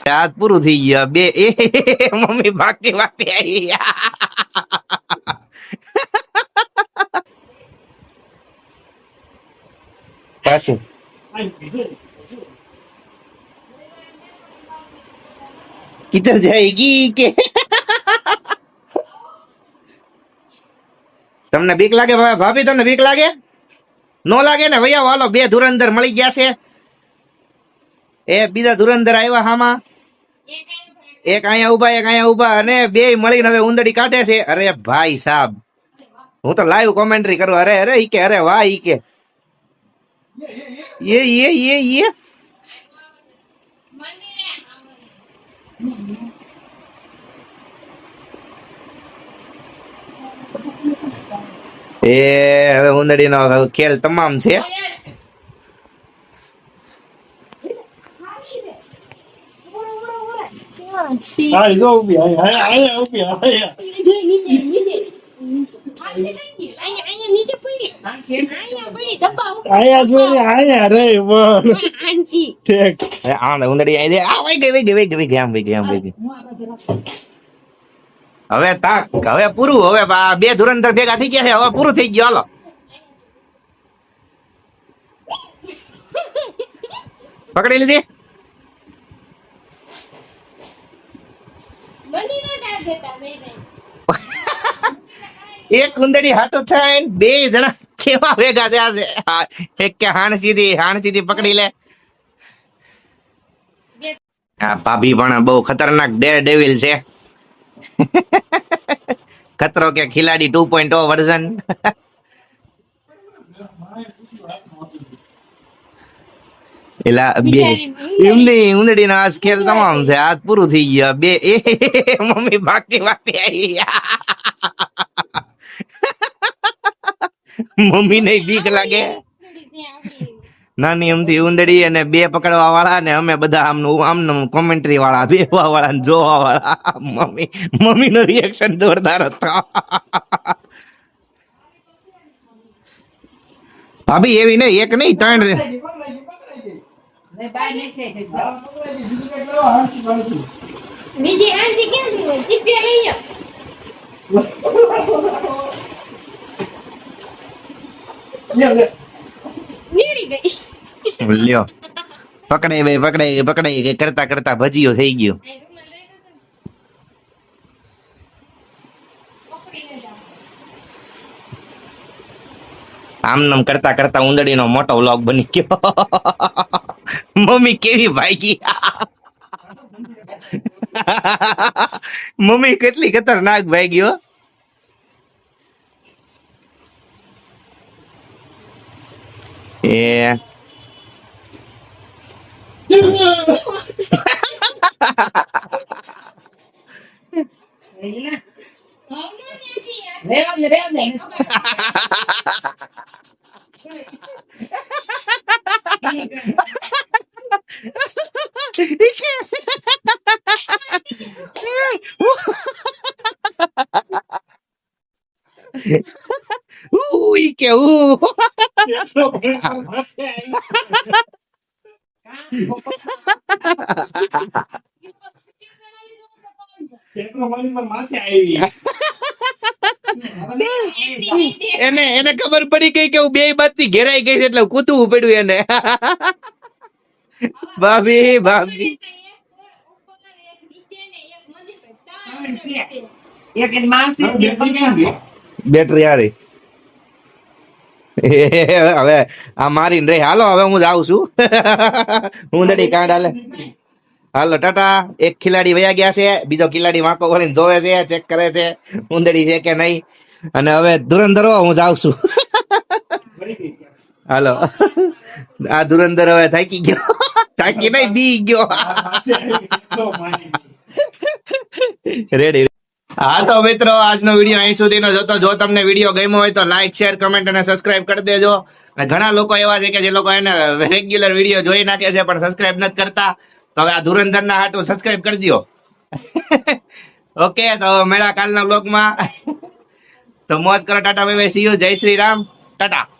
આજ પૂરું થઈ ગયું બે એ મમ્મી ભાગતી ભાગતી આવી પાછું किधर जाएगी के તમને બીક લાગે ભાભી? તમને બીક લાગે? નો લાગે ને ભૈયા? વાલો બે ધુરંધર મળી ગયા છે. એ બીજા ધુરંધર આવ્યા હામાં, એક અહીંયા ઉભા એક અહીંયા ઉભા, અને બે મળીને હવે ઉંદડી કાઢે છે. અરે ભાઈ સાહેબ, હું તો લાઈવ કોમેન્ટ્રી કરું. અરે અરે ઈ કે અરે વાહ ઈ કે ये એ હવે ઉંદડીનો ખેલ તમામ છે. હવે તાક, હવે પૂરું. હવે બે ધુરંધર ભેગા થઈ ગયા છે. હવે પૂરું થઈ ગયું. હાલો પકડી લીધી. એક ઉંદડી હાટો થાય બે જણા કેવા ભેગા થયા છે. એક કે હાણ સીધી પકડી લે. આ ભાભી પણ બહુ ખતરનાક ડેર ડેવિલ છે. ખતરો કે ખિલાડી 2.0 વર્ઝન. એલા બે એમની ઉંદડી ના આજ ખેલ તમામ છે. આજ પૂરું થઈ ગયું. બે એ મમ્મી ભાગતી ભાગતી આવી. મમ્મી ને બીક લાગે. નાની અમથી ઉંદડી અને બે પકડવા વાળા ને અમે બધા આમનું કોમેન્ટ્રી વાળા, બેવા વાળા ને જોવા વાળા. મમ્મી નો રિએક્શન જોરદાર હતો. ભાભી એવી નહીં, એક નહીં ત્રણ. બીજી આંટી કેમ હોય? સીપી લઈ લ્યો પકડાઈ કે કરતા કરતા ભજીયો થઈ ગયો. આમનામ કરતા કરતા ઉંદડીનો મોટો વ્લોગ બની ગયો. મમ્મી કેવી ભાગી. મમ્મી કેટલી ખતરનાક ભાગ્યો. એ એને ખબર પડી ગઈ કે હું બે બાદ થી ઘેરાઈ ગઈ છે એટલે કૂદવું પડ્યું એને. ભાભી બેટરી હારી હવે આ મારીને રહી. હાલો હવે હું જાઉં છું. ઉંદડી કાંડ હાલે. હાલો ટાટા. એક ખિલાડી વયા ગયા છે, બીજો ખિલાડી વાંકો વળીને જોવે છે, ચેક કરે છે ઉંદડી છે કે નહીં. અને હવે ધુરંધરો હું જાઉં છું. હાલો આ ધુરંધર હવે થાકી ગયો. થાકી નહીં, બી ગયો. રેડી. હા તો મિત્રો, આજનો વિડીયો અહીં સુધીનો જ હતો. જો તમને વિડીયો ગમ્યો હોય તો લાઈક, શેર, કમેન્ટ અને સબસ્ક્રાઇબ કરી દેજો. અને ઘણા લોકો એવા છે કે જે લોકો એને રેગ્યુલર વિડીયો જોઈ નાખે છે પણ સબસ્ક્રાઇબ નથી કરતા. તો હવે આ ધુરંધર ના હાટું સબસ્ક્રાઇબ કરી દો. ઓકે, તો મેળા કાલના બ્લોગમાં. તો મોજ કરો. Tata bye bye, C you. જય શ્રી રામ. ટાટા.